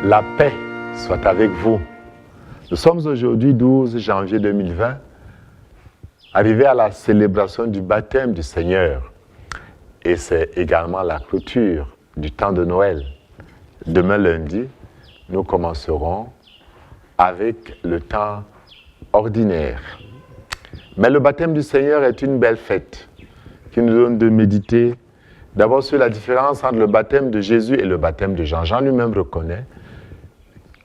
La paix soit avec vous. Nous sommes aujourd'hui 12 janvier 2020, arrivés à la célébration du baptême du Seigneur. Et c'est également la clôture du temps de Noël. Demain lundi, nous commencerons avec le temps ordinaire. Mais le baptême du Seigneur est une belle fête qui nous donne de méditer d'abord sur la différence entre le baptême de Jésus et le baptême de Jean. Jean lui-même reconnaît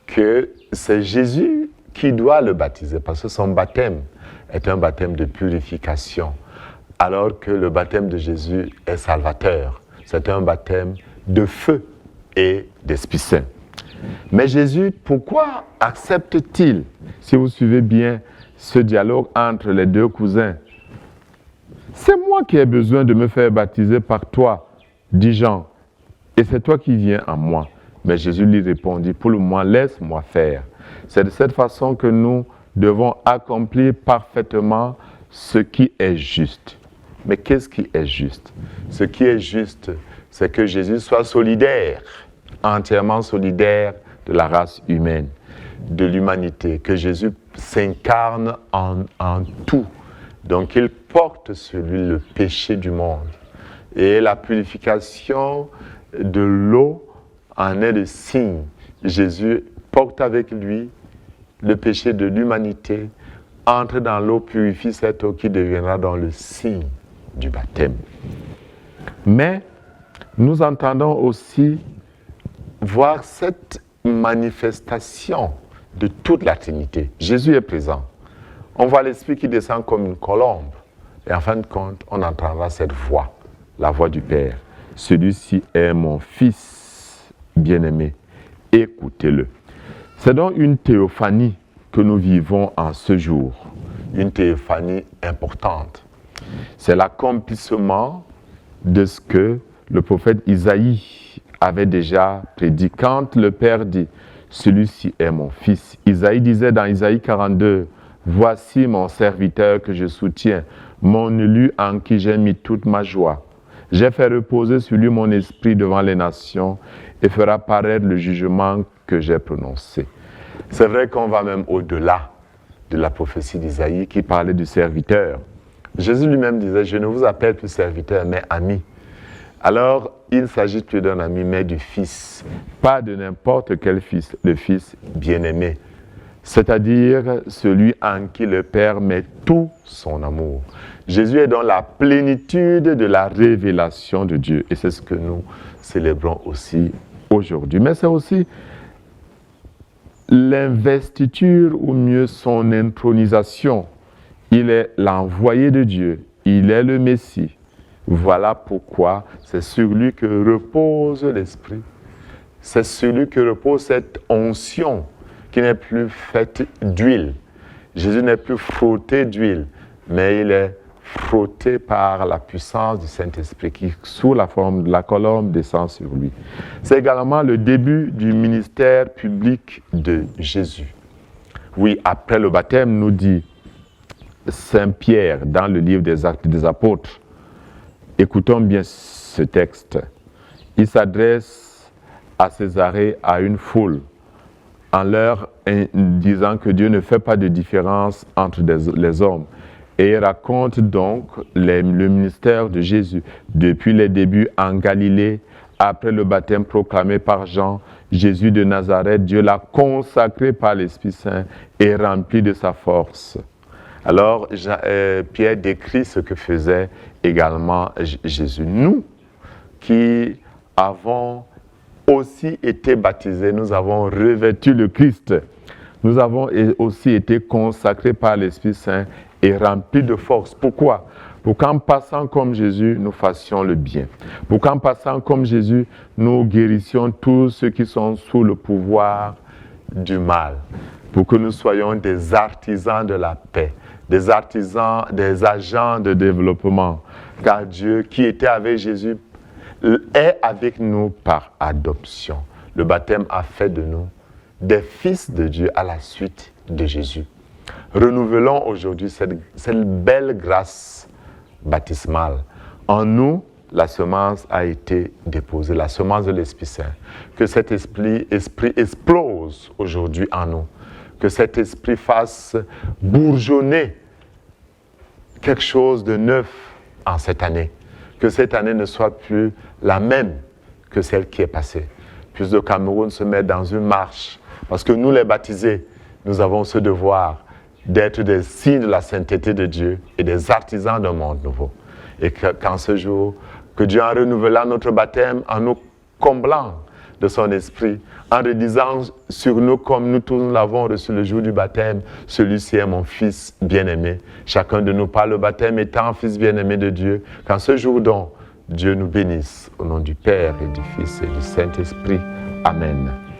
que c'est Jésus qui doit le baptiser parce que son baptême est un baptême de purification, alors que le baptême de Jésus est salvateur. C'est un baptême de feu et d'Esprit Saint. Mais Jésus, pourquoi accepte-t-il, si vous suivez bien ce dialogue entre les deux cousins? C'est moi qui ai besoin de me faire baptiser par toi, dit Jean, et c'est toi qui viens en moi. Mais Jésus lui répondit, pour le moment, laisse-moi faire. C'est de cette façon que nous devons accomplir parfaitement ce qui est juste. Mais qu'est-ce qui est juste? Ce qui est juste, c'est que Jésus soit solidaire, entièrement solidaire de la race humaine, de l'humanité, que Jésus s'incarne en tout. Donc il porte sur lui le péché du monde. Et la purification de l'eau en est le signe. Jésus porte avec lui le péché de l'humanité, entre dans l'eau, purifie cette eau qui deviendra dans le signe du baptême. Mais nous entendons aussi voir cette manifestation de toute la Trinité. Jésus est présent. On voit l'Esprit qui descend comme une colombe. Et en fin de compte, on entendra cette voix, la voix du Père. Celui-ci est mon Fils bien-aimé. Écoutez-le. C'est donc une théophanie que nous vivons en ce jour. Une théophanie importante. C'est l'accomplissement de ce que le prophète Isaïe avait déjà prédit. Quand le Père dit, celui-ci est mon Fils. Isaïe disait dans Isaïe 42, voici mon serviteur que je soutiens, mon élu en qui j'ai mis toute ma joie. J'ai fait reposer sur lui mon esprit devant les nations et fera paraître le jugement que j'ai prononcé. C'est vrai qu'on va même au-delà de la prophétie d'Isaïe qui parlait du serviteur. Jésus lui-même disait, je ne vous appelle plus serviteur, mais ami. Alors, il ne s'agit plus d'un ami, mais du Fils. Pas de n'importe quel Fils, le Fils bien-aimé. C'est-à-dire celui en qui le Père met tout son amour. Jésus est dans la plénitude de la révélation de Dieu. Et c'est ce que nous célébrons aussi aujourd'hui. Mais c'est aussi l'investiture, ou mieux son intronisation. Il est l'envoyé de Dieu. Il est le Messie. Voilà pourquoi c'est sur lui que repose l'Esprit. C'est sur lui que repose cette onction qui n'est plus faite d'huile. Jésus n'est plus frotté d'huile, mais il est frotté par la puissance du Saint-Esprit qui, sous la forme de la colombe, descend sur lui. C'est également le début du ministère public de Jésus. Oui, après le baptême, nous dit Saint Pierre dans le livre des Actes des Apôtres. Écoutons bien ce texte. Il s'adresse à Césarée, à une foule, en leur disant que Dieu ne fait pas de différence entre les hommes. Et il raconte donc le ministère de Jésus depuis les débuts en Galilée, après le baptême proclamé par Jean. Jésus de Nazareth, Dieu l'a consacré par l'Esprit Saint et rempli de sa force. Alors Pierre décrit ce que faisait également Jésus. Nous qui avons aussi été baptisés, nous avons revêtu le Christ. Nous avons aussi été consacrés par l'Esprit Saint et remplis de force. Pourquoi? Pour qu'en passant comme Jésus, nous fassions le bien. Pour qu'en passant comme Jésus, nous guérissions tous ceux qui sont sous le pouvoir du mal. Pour que nous soyons des artisans de la paix, des artisans, des agents de développement. Car Dieu, qui était avec Jésus, est avec nous par adoption. Le baptême a fait de nous des fils de Dieu à la suite de Jésus. Renouvelons aujourd'hui cette belle grâce baptismale en nous la semence a été déposée, la semence de l'Esprit Saint. Que cet esprit explose aujourd'hui en nous. Que cet esprit fasse bourgeonner quelque chose de neuf en cette année. Que cette année ne soit plus la même que celle qui est passée. Puisse le Cameroun se mettre dans une marche. Parce que nous, les baptisés, nous avons ce devoir d'être des signes de la sainteté de Dieu et des artisans d'un monde nouveau. Et qu'en ce jour, que Dieu en renouvelant notre baptême, en nous comblant de son esprit, en redisant sur nous comme nous tous l'avons reçu le jour du baptême, celui-ci est mon fils bien-aimé. Chacun de nous par le baptême étant fils bien-aimé de Dieu, qu'en ce jour donc, Dieu nous bénisse au nom du Père et du Fils et du Saint-Esprit. Amen.